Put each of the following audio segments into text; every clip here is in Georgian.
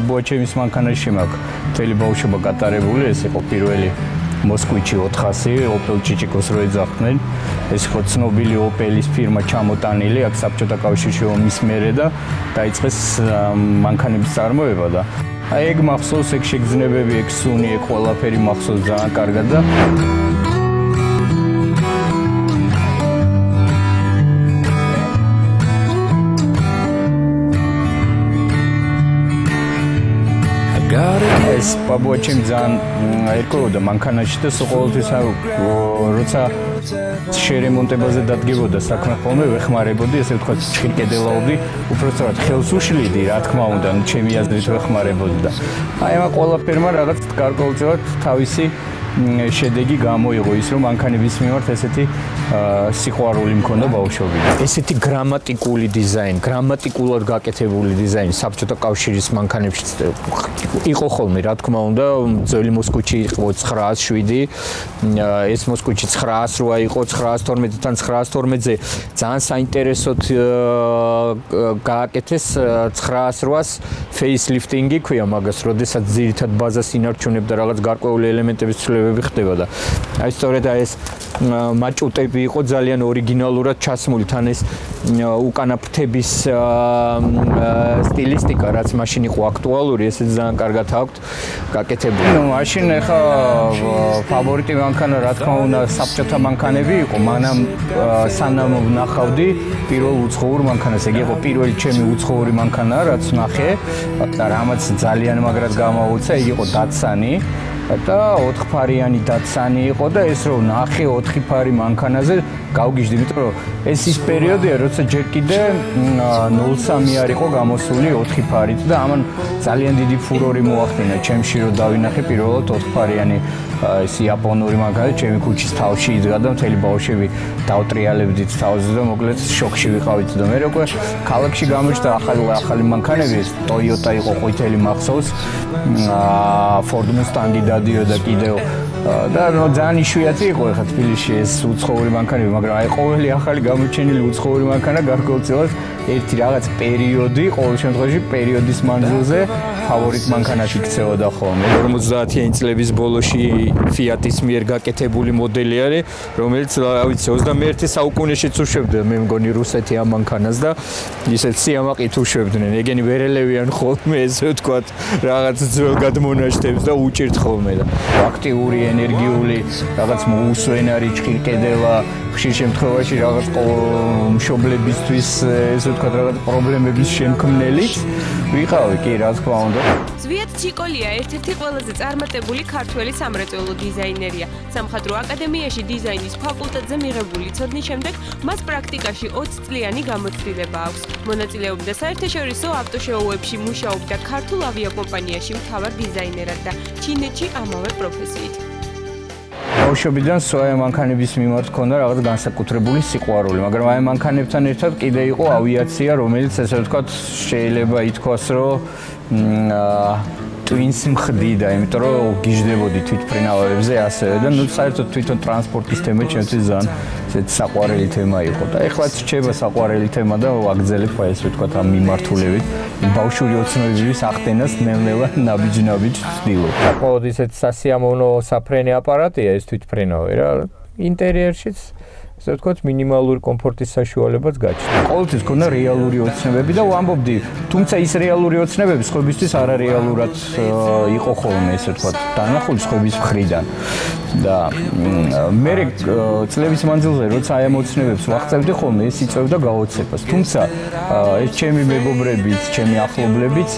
პაბუაჩემის მანქანაში მაქვს მთელი ბავშვობა გატარებული, ეს იყო პირველი მოსკვიჩი 400 ოპელ ჭიჭიკოს რო ეძახდნენ. ეს იყო ცნობილი ოპელის ფირმა ჩამოტანილი აქ საბჭოთა კავშირში ომის მერე და დაიწყეს მანქანების წარმოება და აი ეგ მახსოვს, ეგ შეგრძნებები, ეგ სუნი, ეგ ყველაფერი მახსოვს ძალიან კარგად და ეს პაბუაჩემ ძალიან ერკვეოდა მანქანაში და ყოველთვის როცა შერემონტებაზე დადგებოდა საქმე ხოლმე ვეხმარებოდი, ესე ვთქვათ, ჩხირკედელაობდი, უпростоრად ხელს უშლიდი, რა თქმა უნდა, ჩემი აზრით ვეხმარებოდი და აი ამ ყველაფერმა რაღაც გარკვეულწილად თავისი შედეგი გამოიღო ის რომ მანქანების მიმართ ესეთი სიყვარული მქონდა ბავშვობიდან. ესეთი გრამატიკული დიზაინი, გრამატიკულად გაკეთებული დიზაინი საბჭოთა კავშირის მანქანებში იყო ხოლმე, რა თქმა უნდა, ძველი მოსკვიჩი იყო 907, ეს მოსკვიჩი 908 იყო, 912-თან 912-ზე ძალიან საინტერესოდ გააკეთეს 908-ს ფეისლიფტინგი ქვია მაგას, როდესაც ძირითად ბაზას ინარჩუნებდა რაღაც გარკვეული ელემენტების ცვლილებები ხდებოდა. აი სწორედ ეს მაჭუტები იყო ძალიან ორიგინალურად ჩასმული, თან ეს უკანა ფრთების სტილისტიკა, რაც მაშინ იყო აქტუალური, ესეც ძალიან კარგად აქვთ გაკეთებული. ნუ მაშინ ახლა ფავორიტი მანქანა, რა თქმა უნდა, საბჭოთა მანქანები იყო, მანამ სანამ ვნახავდი პირველ უცხოურ მანქანას, ეგ იყო პირველი ჩემი უცხოური მანქანა, რაც ვნახე და რამაც ძალიან მაგრად გამაუცა, ეგ იყო დატსანი. და 4-ფარიანი დატსანი იყო და ეს რო ნახე 4 ფარი მანქანაზე გავგიჟდი, იმიტომ რომ ეს ის პერიოდია, როცა ჯერ კიდე 03 არ იყო გამოსული 4 ფარით და ამან ძალიან დიდი ფურორი მოახდინა ჩემში, რომ დავინახე პირველად 4-ფარიანი ეს იაპონური მანქანა ჩემი ქუჩის თავში იდგა და მთელი ბავშვები დავტრიალებდით თავზე და მოკლედ შოკში ვიყავით და მე უკვე ქალაქში გამოჩნდა ახალი მანქანები, ეს Toyota იყო ყვითელი მახსოვს, Ford Mustang დადიოდა კიდევ და ძალიან იშვიათი იყო ახლა თბილისში ეს უცხოური მანქანები, მაგრამ აი ყოველი ახალი გამოჩენილი უცხოური მანქანა გარკვეულწილად ერთი რაღაც პერიოდი, ყოველ შემთხვევაში პერიოდის მანძილზე ფავორიტ მანქანად იქცეოდა ხოლმე. 50-იანი წლების ბოლოში Fiat-ის მიერ გაკეთებული მოდელი არის, რომელიც რა ვიცი 21 საუკუნეშიც უშვებდა, მე მგონი რუსეთი ამ მანქანას და ისეთ სიამაყით უშვებდნენ. ეგენი ვერ ელევიან ხოლმე, ესე ვთქვათ, რაღაც ძველ გადმონაშთებს და უჭირთ ხოლმე და აქტიური, ენერგიული, რაღაც მოუსვენარი ჭირკედელა, ხშირ შემთხვევაში რაღაც მშობლებისთვის, ესე ვთქვათ, რაღაც პრობლემების შემქმნელიც ვიყავი, კი, რა თქმა უნდა. ზვიად ჩიკოლია ერთ-ერთი ყველაზე წარმატებული ქართველი სამრეწველო დიზაინერია. სამხატვრო აკადემიაში დიზაინის ფაკულტეტზე მიღებული ცოდნის შემდეგ მას პრაქტიკაში 20 წლიანი გამოცდილება აქვს. მონაწილეობდა საერთაშორისო ავტოშოუებში, მუშაობდა ქართულ ავიაკომპანიაში მთავარ დიზაინერად და ჩინეთში ამავე პროფესიით. ბავშვობიდან სვაი მანქანების მიმართ ჰქონდა რაღაც განსაკუთრებული სიყვარული, მაგრამ აი მანქანებთან ერთად კიდე იყო ავიაცია, რომელიც ესე ვთქვათ შეიძლება ითქვას, რომ twins მხდიდა, იმიტომ რომ გიждდებოდი თვითმფრინავებზე ასევე და ნუ საერთოდ თვითონ ტრანსპორტის თემა ჩემთვის ძალიან ესეთი საყვარელი თემა იყო და ეხლაც რჩება საყვარელი თემა და ვაგრძელებ აი ესე ვთქვათ ამ მიმართულებით ბავშვური ოცნებების ახდენას ნელ-ნელა ნაბიჯ-ნაბიჯ ვცდილობ. საკმაოდ ისეთი სასიამოვნო საფრენი აპარატია ეს თვითმფრინავი რა, ინტერიერშიც ესე ვთქვათ მინიმალური კომფორტის საშუალებაც გაჩნდა. ყოველთვის ქონდა რეალური ოცნებები და ვამბობდი, თუმცა ის რეალური ოცნებები სხვებისთვის არარეალურად იყო ხოლმე, ესე ვთქვათ, დანახული სხვების მხრიდან. და მე წლების მანძილზე როცა აი ამ ოცნებებს ვახცევდი ხოლმე, ეს იწევდა გაოცებას. თუმცა ეს ჩემი მეგობრებიც, ჩემი ახლობლებიც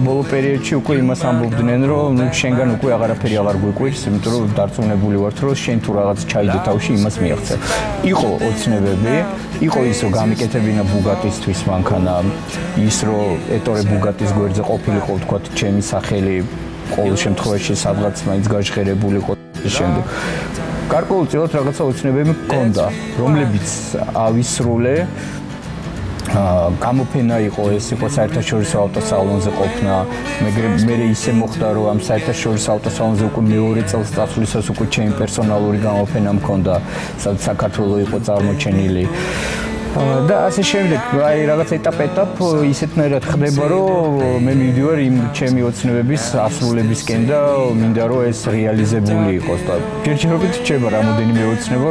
ბოლო პერიოდში უკვე იმას ამბობდნენ, რომ შენგან უკვე აღარაფერი აღარ გვიკვირს, იმიტომ რომ დარწმუნებული ვართ, რომ შენ თუ რაღაც ჩაიდე თავში, იმას მიაღწევ. იყო ოცნებები, იყო ის რომ გამიკეთებინა ბუგატისთვის მანქანა, ის რომ ეტორე ბუგატის გვერდზე ყოფილიყო, ვთქვათ, ჩემი სახელი ყოველ შემთხვევაში სადღაც მაინც გაჟღერებულიყო შემდეგ. გარკვეულწილად რაღაცა ოცნებები მქონდა, რომლებიც ავისრულე. გამოფენა იყო, ეს იყო საერთაშორისო ავტოსალონზე ყოფნა. მე ისე მოხდა, რომ ამ საერთაშორისო ავტოსალონზე უკვე მეორე წელს წასვლისას უკვე ჩემი პერსონალური გამოფენა მქონდა, სადაც საქართველო იყო წარმოჩენილი. და ასე შემდეგ, აი რაღაც ეტაპ ისეთნაირად ხდება, რომ მე მივდივარ იმ ჩემი ოცნებების ასრულებისკენ და მინდა რომ ეს რეალიზებული იყოს და ჯერჯერობით რჩება რამოდენიმე ოცნება,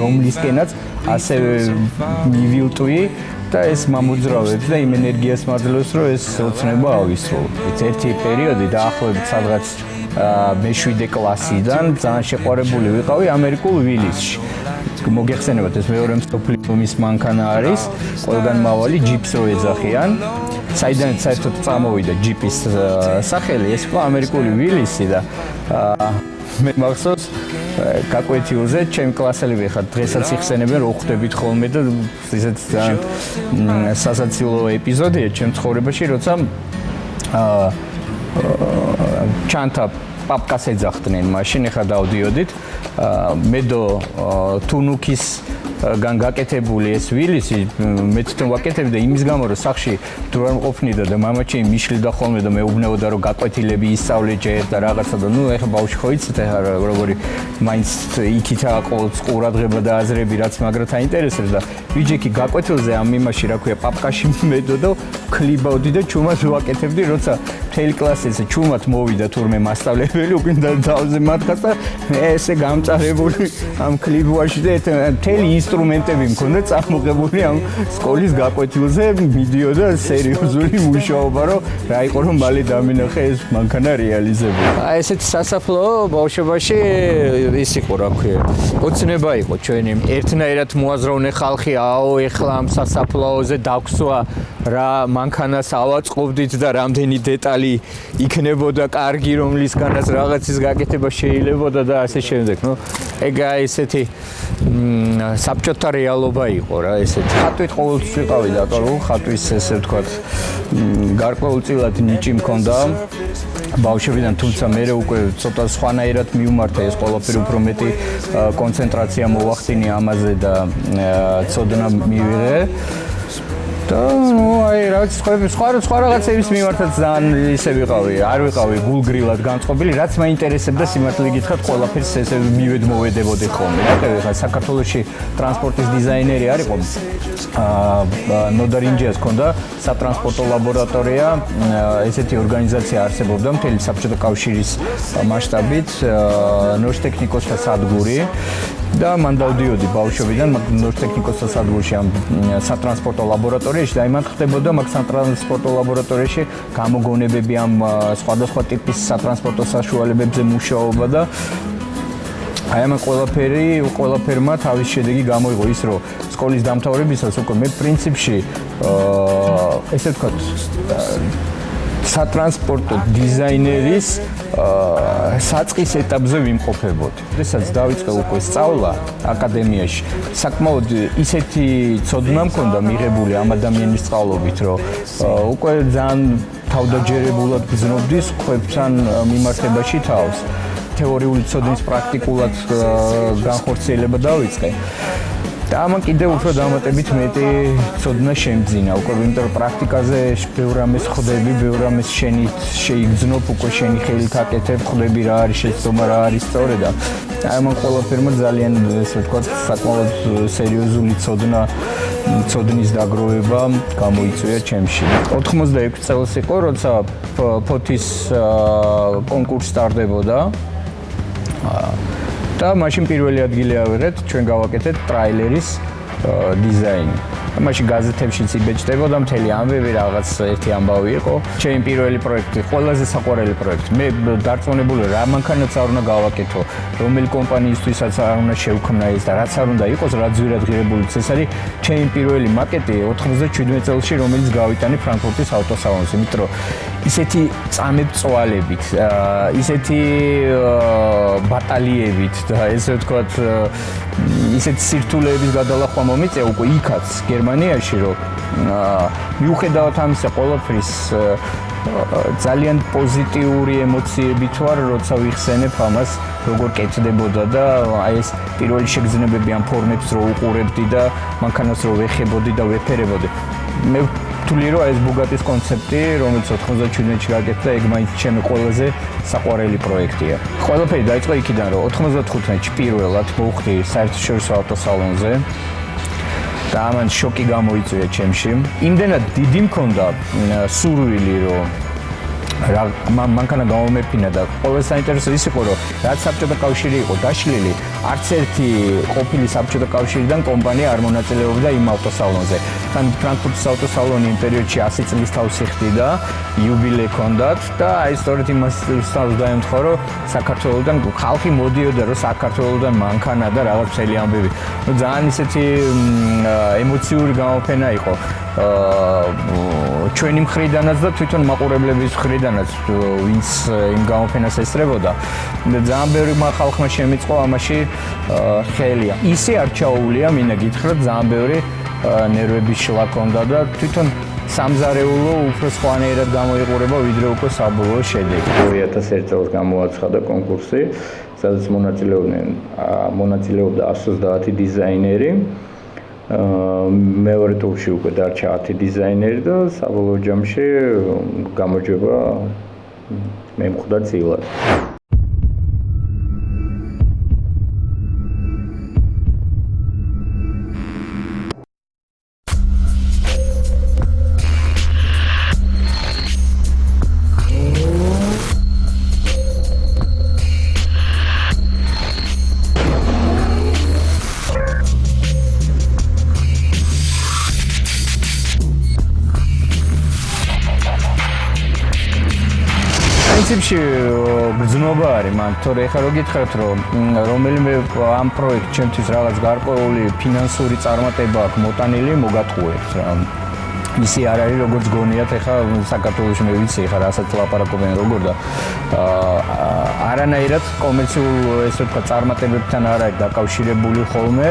რომლისკენაც ასევე მივილტვი და ეს მომძრავებს და იმ ენერგიას მაძლევს, რომ ეს ოცნება ავისრულო. ერთი პერიოდი დაახლოებით სადღაც მე-7 კლასიდან ძალიან შეყვარებული ვიყავი ამერიკულ ვილისში. მოგეხსენებათ ეს მეორე მსოფლიო ომის მანქანა არის, ყველგან მავალი ჯიპს რო ეძახიან. საიდანაც საერთოდ წამოვიდა ჯიპის სახელი, ეს იყო ამერიკული ვილისი და მე მახსოვს გაკვეთილზე ჩემი კლასელები ხარ დღესაც იხსენებენ რომ ხვდებით ხოლმე და ისეთ ძალიან სასაცილო ეპიზოდია ჩემ ცხოვრებაში, როცა ჩანთა პაპკას ეძახდნენ მაშინ, ეხლა დავდიოდით მედო თუნუქის გან გაკეთებული ეს ვილისი მე თვითონ ვაკეთებდი და იმის გამო რომ სახში თუ არ მყოფნიდა და მამაჩემი მიშლიდა ხოლმე და მე უბნეოდა რომ გაკვეთილები ისწავლე ჯერ და რაღაცა და ნუ ეხლა ბავშვი ხო იცით ეხლა როგორი მაინც იქითაა ყოველთვის ყურადღება და აზრები რაც მაგრად აინტერესებს და ვიჯექი გაკვეთილზე ამ იმაში რა ქვია პაპკაში მედო და ქლიბავდი და ჩუმად ვაკეთებდი როცა მთელი კლასი ესე ჩუმად მოვიდა თურმე მასწავლებელი უკინდა თავზე მათქაც და ესე გამწარებული ამ ქლიბვაში და მთელი ინსტრუმენტები მქონდა წარმოღებული ამ სკოლის გაკვეთილზე მიდიოდა სერიოზული მუშაობა რომ რა იყო რომ მალე დამინახე ეს მანქანა რეალიზებული. აი ესეთი სასაფლაო ბავშვობაში ის იყო რა ქვია. ოცნება იყო ჩვენი ერთნაირად მოაზროვნე ხალხი აო ეხლა ამ სასაფლაოზე დაგვსვა რა მანქანას ავაწყობდით და რამდენი დეტალი იქნებოდა კარგი რომლისგანაც რაღაცის გაკეთება შეიძლებოდა და ასე შემდეგ. ნუ ეგ აი ესეთი საბჭოთა რეალობა იყო რა ესეთი. ხატვით ყოველთვის ვიყავი დაკარგული, ხატვის ესე ვთქვათ გარკვეულწილად ნიჭი მქონდა ბავშვებიდან, თუმცა მე უკვე ცოტა სხვანაირად მივმართა ეს ყველაფერი, უფრო მეტი კონცენტრაცია მოვახდინე ამაზე და ცოდნა მივიღე. და აი რაც სხვა რაღაცების მიმართაც ძალიან ისე ვიყავი, არ ვიყავი გულგრილად განწყობილი, რაც მაინტერესებდა სიმართლე გითხრათ, ყველაფერს ესე მოვედებოდი ხოლმე. რა ხა საქართველოში ტრანსპორტის დიზაინერი არ იყო. ნოდარინჯიას ჰქონდა სატრანსპორტო ლაბორატორია, ესეთი ორგანიზაცია არსებობდა მთელი საბჭოთა კავშირის მასშტაბით, ნორჩტექნიკოსთა სადგური და მან დავდიოდი ბავშვობიდან ნორჩტექნიკოსთა სადგურში ამ სატრანსპორტო ლაბორატორიაში და იმან ხდებოდა მაგ სატრანსპორტო ლაბორატორიაში გამოგონებები ამ სხვადასხვა ტიპის სატრანსპორტო საშუალებებზე მუშაობა და აი ამ ყველაფერმა თავის შედეგი გამოიღო ის რომ სკოლის დამთავრებისას უკვე მე პრინციპში ესე ვთქვათ სატრანსპორტო დიზაინერის საწყის ეტაპზე ვიმყოფებოდი. როდესაც დავიწყე უკვე სწავლა აკადემიაში, საკმაოდ ისეთი ცოდნა მქონდა მიღებული ამ ადამიანის სწავლობით, რომ უკვე ძალიან თავდაჯერებულად გრძნობდი სხვებთან მიმართებაში თავს. თეორიული ცოდნის პრაქტიკულად განხორციელება დავიწყე. და ამან კიდევ უფრო დამატებით მეტი ცოდნა შემძინა. უკვე ვინტერ პრაქტიკაზე ბევრ რამეს ხვდები, ბევრ რამეს შენი შეიგრძნობ, უკვე შენი ხელით აკეთებ, ხვდები რა არის შეცდომა, რა არის სწორი და აი ამან ყველაფერმა ძალიან ესე ვთქვათ, საკმაოდ სერიოზული ცოდნის დაგროვება გამოიწვია ჩემში. 86 წელს იყო, როცა ფოთის კონკურსი სტარდებოდა. და მაშინ პირველი ადგილი ავიღეთ, ჩვენ გავაკეთეთ ტრაილერის დიზაინი. მაშინ გაზეთებშიც იბეჭდებოდა მთელი ამბები, რაღაც ერთი ამბავი იყო. ჩემი პირველი პროექტი, ყველაზე საყვარელი პროექტი. მე დარწმუნებული რა მანქანაც არ უნდა გავაკეთო, რომელი კომპანიისთვისაც არ უნდა შევქმნა ეს და რაც არ უნდა იყოს, რაც ძვირადღირებულიც ეს არის ჩემი პირველი მაკეტი 97 წელსში, რომელიც გავიტანე ფრანკფურტის ავტოსალონზე, იმიტომ რომ ისეთი წამებწვალებით, ისეთი ბატალიებით და ესე ვთქვათ, ისეთი სირთულეების გადალახვა მომიწია უკვე იქაც გერმანიაში, რომ მიუხედავად ამისა ყველაფრის ძალიან პოზიტიური ემოციებით ვარ, როცა ვიხსენებ ამას, როგორ კეთდებოდა და აი ეს პირველი შეგრძნებები ამ ფორმებს რო უყურებდი და მანქანას რო ვეხებოდი და ვეფერებოდი. მე ვთვლი რომ ეს ბუგატის კონცეფტი, რომელიც 97-ში გაკეთდა, ეგ მაინც ჩემი ყველაზე საყვარელი პროექტია. ყველაფერი დაიწყო იქიდან, რომ 95-ში პირველად მოვხდი საერთაშორისო ავტოსალონზე. და ამან შოკი გამოიწვია ჩემში. იმდენად დიდი მქონდა სურვილი, რომ რა მანქანა გამომეფინა და ყველა საინტერესო ის იყო, რომ რაც საბჭოთა კავშირი იყო დაშლილი, არც ერთი ყოფილი საბჭოთა კავშირიდან კომპანია არ მონაწილეობდა იმ ავტოსალონზე. თან ფრანკფურტის ავტოსალონი იმ პერიოდში 100 წლის თავს იხდიდა, იუბილე ჰქონდათ და აი სწორედ იმას დაემთხვა, რომ საქართველოსდან ხალხი მოდიოდა, რომ საქართველოსდან მანქანა და რაღაც მთელი ამბები. ძალიან ისეთი ემოციური გამოფენა იყო. ჩვენი მხრიდანაც და თვითონ მაყურებლების მხრიდანაც, ვინც იმ გამოფენას ესწრებოდა. ძალიან ბევრი ხალხმა შემიწყო ამაში ხელი. ისე არ ჩაუვლია, მინდა გითხრათ, ძალიან ბევრი ნერვების შლა ჰქონდა და თვითონ სამზარეულო უფრო სხვანაირად გამოიყურება, ვიდრე უკვე საბოლოო შედეგი. 2001 წელს გამოაცხადა კონკურსი, სადაც მონაწილეობდა 130 დიზაინერი. მეორე ტურში უკვე დარჩა 10 დიზაინერი და საბოლოო ჯამში გამოჯება მემხვდა წილად. პრინციპში გრძნობა არის მან, თორე ეხლა რო გითხრათ, რომ რომელიმე ამ პროექტ ჩემთვის რაღაც გარკვეული ფინანსური წარმატება აქვს მოტანილი, მოგატყუებთ რა. ისი არ არის როგორც გონიათ, ეხლა საქართველოში მე ვიცი, ეხლა რასაც ლაპარაკობენ როგორ და არანაირად კომერციულ ესე ვთქვა წარმატებებთან არ არის დაკავშირებული ხოლმე.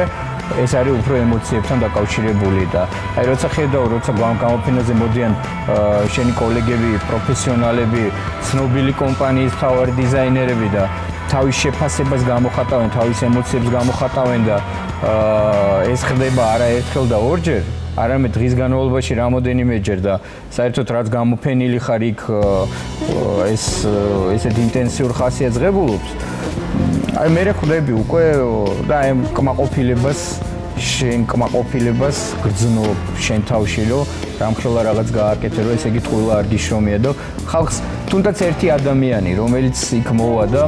ეს არის უფრო ემოციებთან დაკავშირებული და აი როცა ხედავ, როცა გამოფენაზე მოდიან შენი კოლეგები, პროფესიონალები, ცნობილი კომპანიის მთავარი დიზაინერები და თავის შეფასებას გამოხატავენ, თავის ემოციებს გამოხატავენ და ეს ხდება არა ერთხელ და ორჯერ, არამედ დღის განმავლობაში რამოდენიმეჯერ და საერთოდ რაც გამოფენილი ხარ იქ ესეთ ინტენსიურ ხასიათს ღებულობს. აი მე ხვდები უკვე და აი შენ კმაყოფილებას გრძნობ შენ თავში, რომ რამხელა რაღაც გააკეთე, რომ ესე იგი ტყუილა არ გიშრომია და ხალხს თუნდაც ერთი ადამიანი, რომელიც იქ მოვა და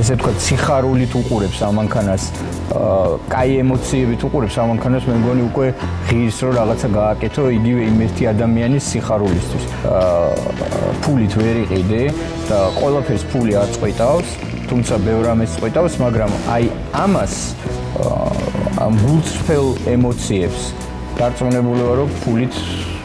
ესე ვთქვათ, სიხარულით უყურებს ამ მანქანას, კაი ემოციებით უყურებს ამ მანქანას, მე მგონი უკვე ღირს რომ რაღაცა გააკეთო იგივე იმ ერთი ადამიანის სიხარულისთვის. ფულით ვერ იყიდე და ყველაფერს ფული არ წყვეტავს, თუმცა ბევრ ამას წყვეტავს, მაგრამ აი ამას ამ გულწრფელ ემოციებს დარწმუნებული ვარ, რომ ფულით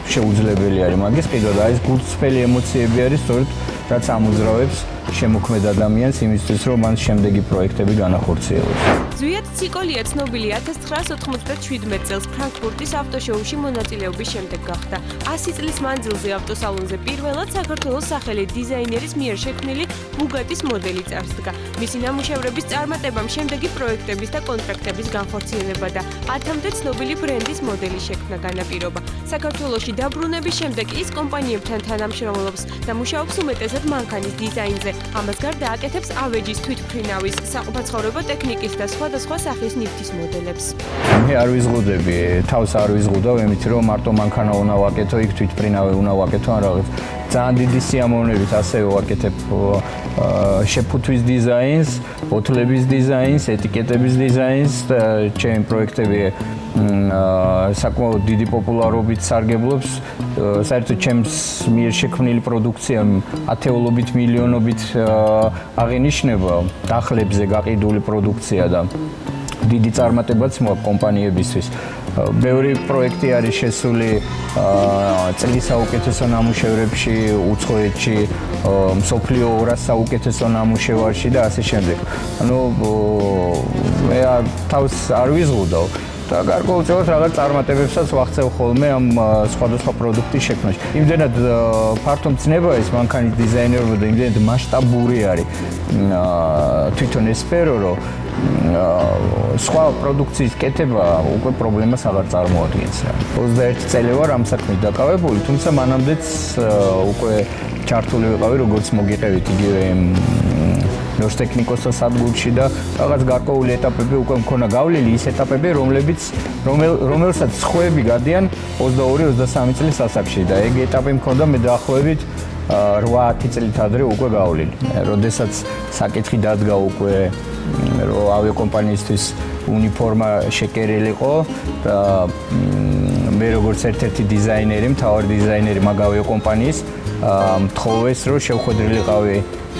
შეუძლებელი არის მაგის ყიდვა და ეს გულწრფელი ემოციები არის სწორედ რაც ამოძრავებს შემოქმედ ადამიანს იმისთვის, რომ მან შემდეგი პროექტები განახორციელოს. ზვიად ციკოლია ცნობილი 1997 წელს ფრანკფურტის ავტოშოუში მონაწილეობის შემდეგ გახდა. 100 წლის მანძილზე ავტოსალონზე პირველად საქართველოს სახელი დიზაინერის მიერ შექმნილი ბუგატის მოდელი წარსდგა. მისი ნამუშევრების წარმატებამ შემდეგი პროექტების და კონტრაქტების განხორციელება და 1000-მდე ცნობილი ბრენდის მოდელის შექმნა განაპირობა. საქართველოში დაბრუნების შემდეგ ის კომპანიებთან თანამშრომლობს და მუშაობს უმეტესად მანქანის დიზაინზე. ამას გარდა აკეთებს ავეჯის თვითმფრინავის, საყოფაცხოვრებო ტექნიკის და სხვადასხვა სახის ნივთის მოდელებს. მე არ ვიზღუდები, თავს არ ვიზღუდავ, იმიტომ რომ მარტო მანქანა უნდა ვაკეთო, იქ თვითმფრინავი უნდა ვაკეთო, ან რაღაც ძალიან დიდი სიამოვნებით ასევე ვაკეთებ შეფუთვის დიზაინს, ბოთლების დიზაინს, ეტიკეტების დიზაინს და ჩემი პროექტები საკმაოდ დიდი პოპულარობით სარგებლობს. საერთოდ ჩემს მიერ შექმნილი პროდუქცია ათეულობით მილიონობით აღინიშნება დახლებზე გაყიდული პროდუქცია და დიდი წარმატებაც მოაქვს კომპანიებისთვის. ბევრი პროექტი არის შესული წლის საუკეთესო ნამუშევრებში, უცხოეთში, მსოფლიო 200 საუკეთესო ნამუშევარში და ასე შემდეგ. ანუ მე თავს არ ვიზღუდავ. და გარკვეულწილად რაღაც წარმატებებსაც ვახცევ ხოლმე ამ სხვადასხვა პროდუქტის შექმნაში. იმდენად ფართო მცნება ეს მანქანის დიზაინერობა და იმდენად მასშტაბური არის თვითონ ეს სფერო, რომ სხვა პროდუქციის კეთება უკვე პრობლემას აღარ წარმოადგენს. 21 წელი ვარ ამ საქმით დაკავებული, თუმცა მანამდეც უკვე ჩართული ვიყავი, როგორც მოგიყევით იგივე ნორს ტექნიკოსთა სადგურში და რაღაც გარკვეული ეტაპები უკვე მქონა გავლილი, ის ეტაპები, რომელსაც სხვები გადიან 22-23 წლის ასაკში და ეგ ეტაპი მქონდა მე დაახლოებით 8-10 წლით ადრე უკვე გავლილი. როდესაც საკითხი დადგა უკვე რომ ავიაკომპანიისთვის უნიფორმა შეკერილიყო და მე როგორც ერთ-ერთი დიზაინერი, მთავარი დიზაინერი მაგ ავიაკომპანიის მთხოვეს რომ შევხვედრილიყავი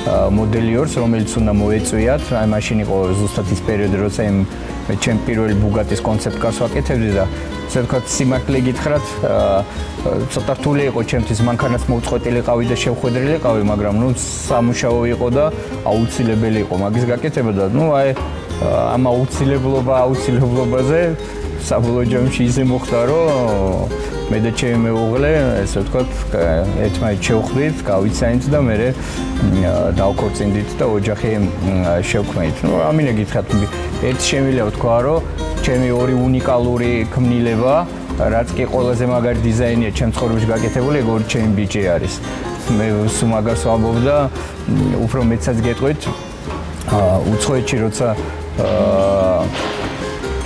მოდელი 2-ს, რომელიც უნდა მოეწვიათ. აი მაშინ იყო ზუსტად ის პერიოდი, როცა ჩემ პირველი ბუგატის კონცეპტ-კარს ვაკეთებდი და ასე ვთქვათ, სიმართლე გითხრათ, ცოტა რთული იყო ჩემთვის მანქანას მოუწყვეტილიყავი და შევხვედრილიყავი, მაგრამ სამუშაო იყო და აუცილებელი იყო მაგის გაკეთება და აი ამ აუცილებლობაზე საბოლოო ჯამში ისე მოხდა, რომ მე და ჩემი მეუღლე, ასე ვთქვათ, ერთმანეთს შევხვდით, გავიცანით და მე დავქორწინდით და ოჯახი შევქმნით. ამინა გითხრათ, ერთ შემიძლია ვთქვა, რომ ჩემი ორი უნიკალური ქმნილება, რაც კი ყველაზე მაგარი დიზაინია ჩემ ცხოვრებაში გაკეთებული, ეგ ორი ჩემი ბიჭი არის. მე სულ მაგას ვამბობ და უფრო მეცაც გეტყვით, უცხოეთში როცა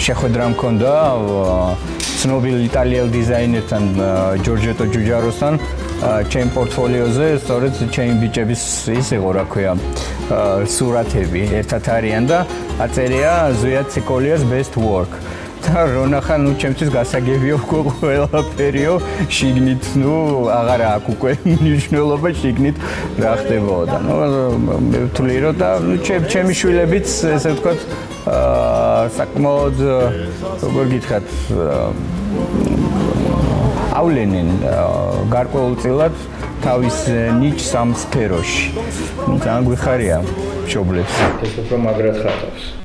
შეხვედრა მქონდა ცნობილ იტალიელ დიზაინერთან ჯორჯეტო ჯუჯაროსთან ჩემ პორტფოლიოზე სწორედ ჩემი ბიჭების ის იყო რა ქვია სურათები ერთად არიან და აწერია ზვია ციკოლიას best work და რონახა ჩემთვის გასაგებია უკვე ყველაფერიო შიგნით აღარა აქვს უკვე მნიშვნელობა შიგნით რა ხდებოდა მე ვთვლი რომ და ჩემი შვილებიც ესე ვთქვათ საკმაოდ როგორ გითხრათ ავლენენ გარკვეულწილად თავის ნიჩს ამ სფეროში ძალიან გვიხარია მშობლებს ეს უფრო მაგრად ხატავს